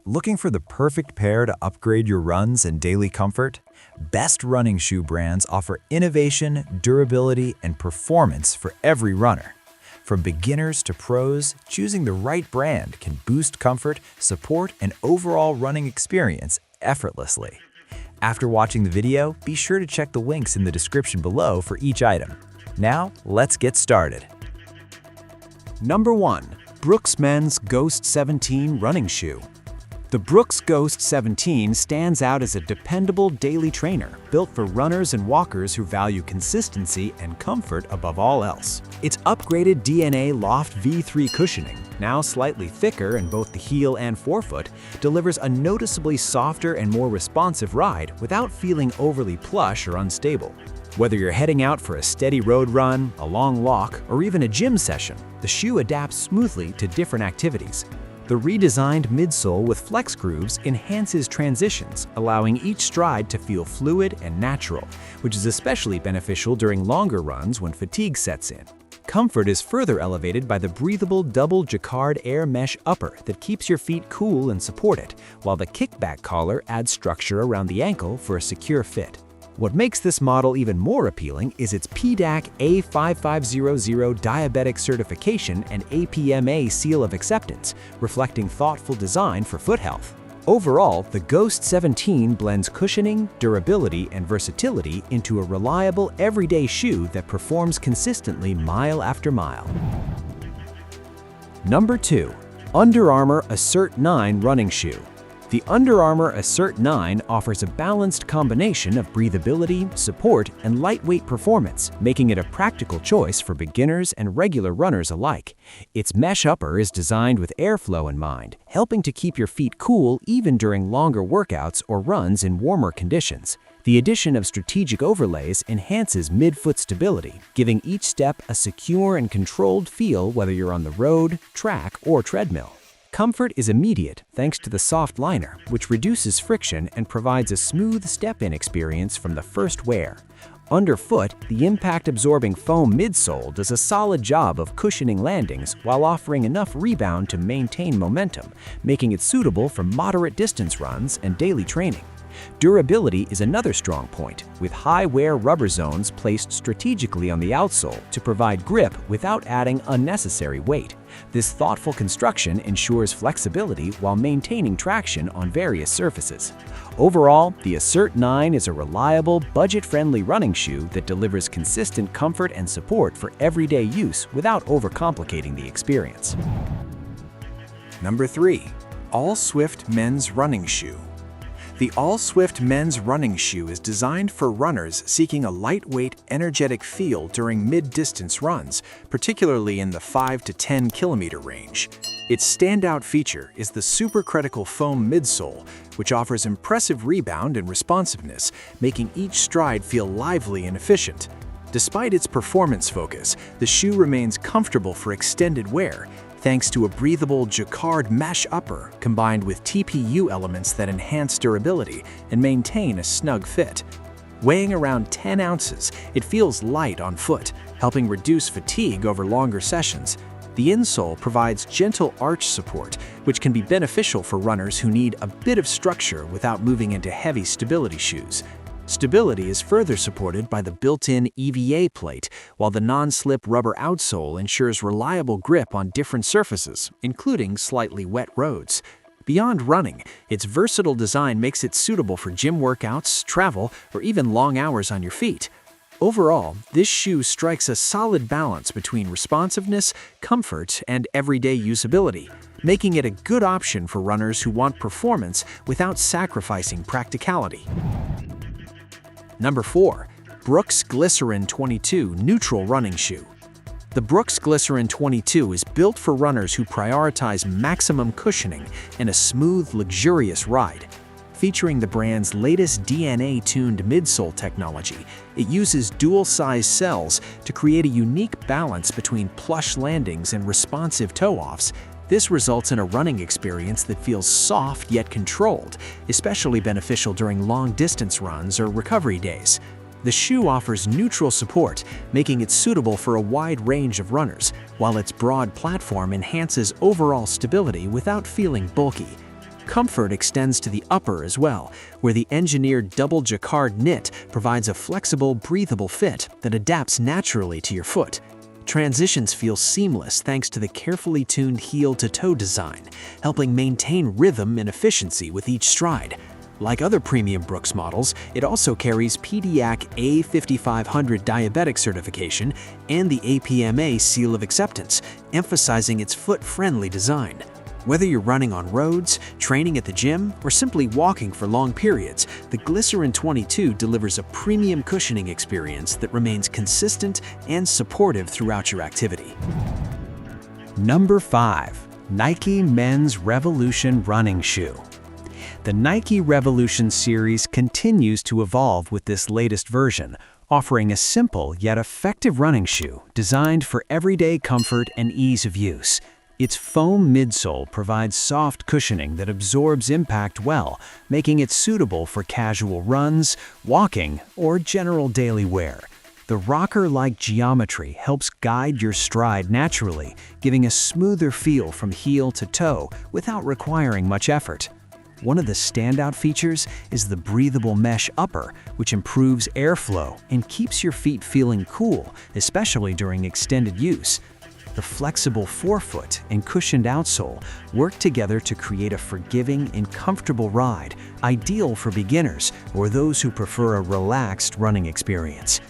Looking for the perfect pair to upgrade your runs and daily comfort? Best running shoe brands offer innovation, durability, and performance for every runner. From beginners to pros, choosing the right brand can boost comfort, support, and overall running experience effortlessly. After watching the video, be sure to check the links in the description below for each item. Now, let's get started. Number 1. Brooks Men's Ghost 17 Running Shoe. The Brooks Ghost 17 stands out as a dependable daily trainer built for runners and walkers who value consistency and comfort above all else. Its upgraded DNA Loft V3 cushioning, now slightly thicker in both the heel and forefoot, delivers a noticeably softer and more responsive ride without feeling overly plush or unstable. Whether you're heading out for a steady road run, a long walk, or even a gym session, the shoe adapts smoothly to different activities. The redesigned midsole with flex grooves enhances transitions, allowing each stride to feel fluid and natural, which is especially beneficial during longer runs when fatigue sets in. Comfort is further elevated by the breathable double jacquard air mesh upper that keeps your feet cool and supported, while the kickback collar adds structure around the ankle for a secure fit. What makes this model even more appealing is its PDAC A5500 diabetic certification and APMA seal of acceptance, reflecting thoughtful design for foot health. Overall, the Ghost 17 blends cushioning, durability, and versatility into a reliable, everyday shoe that performs consistently mile after mile. Number 2. Under Armour Assert 9 Running Shoe. The Under Armour Assert 9 offers a balanced combination of breathability, support, and lightweight performance, making it a practical choice for beginners and regular runners alike. Its mesh upper is designed with airflow in mind, helping to keep your feet cool even during longer workouts or runs in warmer conditions. The addition of strategic overlays enhances midfoot stability, giving each step a secure and controlled feel whether you're on the road, track, or treadmill. Comfort is immediate thanks to the soft liner, which reduces friction and provides a smooth step-in experience from the first wear. Underfoot, the impact-absorbing foam midsole does a solid job of cushioning landings while offering enough rebound to maintain momentum, making it suitable for moderate distance runs and daily training. Durability is another strong point, with high-wear rubber zones placed strategically on the outsole to provide grip without adding unnecessary weight. This thoughtful construction ensures flexibility while maintaining traction on various surfaces. Overall, the Assert 9 is a reliable, budget-friendly running shoe that delivers consistent comfort and support for everyday use without overcomplicating the experience. Number 3. ALLSWIFIT Men's Running Shoe. The ALLSWIFIT men's running shoe is designed for runners seeking a lightweight, energetic feel during mid-distance runs, particularly in the 5 to 10 kilometer range. Its standout feature is the supercritical foam midsole, which offers impressive rebound and responsiveness, making each stride feel lively and efficient. Despite its performance focus, the shoe remains comfortable for extended wear, thanks to a breathable jacquard mesh upper combined with TPU elements that enhance durability and maintain a snug fit. Weighing around 10 ounces, it feels light on foot, helping reduce fatigue over longer sessions. The insole provides gentle arch support, which can be beneficial for runners who need a bit of structure without moving into heavy stability shoes. Stability is further supported by the built-in EVA plate, while the non-slip rubber outsole ensures reliable grip on different surfaces, including slightly wet roads. Beyond running, its versatile design makes it suitable for gym workouts, travel, or even long hours on your feet. Overall, this shoe strikes a solid balance between responsiveness, comfort, and everyday usability, making it a good option for runners who want performance without sacrificing practicality. Number 4. Brooks Glycerin 22 Neutral Running Shoe. The Brooks Glycerin 22 is built for runners who prioritize maximum cushioning and a smooth, luxurious ride. Featuring the brand's latest DNA-tuned midsole technology, it uses dual-size cells to create a unique balance between plush landings and responsive toe-offs. This results in a running experience that feels soft yet controlled, especially beneficial during long-distance runs or recovery days. The shoe offers neutral support, making it suitable for a wide range of runners, while its broad platform enhances overall stability without feeling bulky. Comfort extends to the upper as well, where the engineered double jacquard knit provides a flexible, breathable fit that adapts naturally to your foot. Transitions feel seamless thanks to the carefully tuned heel-to-toe design, helping maintain rhythm and efficiency with each stride. Like other premium Brooks models, it also carries PDAC A5500 diabetic certification and the APMA seal of acceptance, emphasizing its foot-friendly design. Whether you're running on roads, training at the gym, or simply walking for long periods, the Glycerin 22 delivers a premium cushioning experience that remains consistent and supportive throughout your activity. Number 5. Nike Men's Revolution Running Shoe. The Nike Revolution series continues to evolve with this latest version, offering a simple yet effective running shoe designed for everyday comfort and ease of use. Its foam midsole provides soft cushioning that absorbs impact well, making it suitable for casual runs, walking, or general daily wear. The rocker-like geometry helps guide your stride naturally, giving a smoother feel from heel to toe without requiring much effort. One of the standout features is the breathable mesh upper, which improves airflow and keeps your feet feeling cool, especially during extended use. The flexible forefoot and cushioned outsole work together to create a forgiving and comfortable ride, ideal for beginners or those who prefer a relaxed running experience.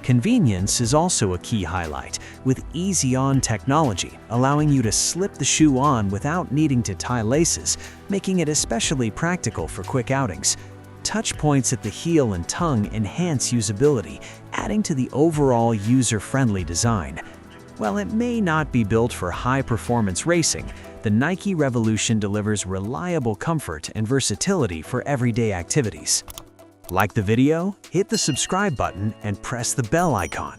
Convenience is also a key highlight, with easy-on technology allowing you to slip the shoe on without needing to tie laces, making it especially practical for quick outings. Touch points at the heel and tongue enhance usability, adding to the overall user-friendly design. While it may not be built for high-performance racing, the Nike Revolution delivers reliable comfort and versatility for everyday activities. Like the video, hit the subscribe button and press the bell icon.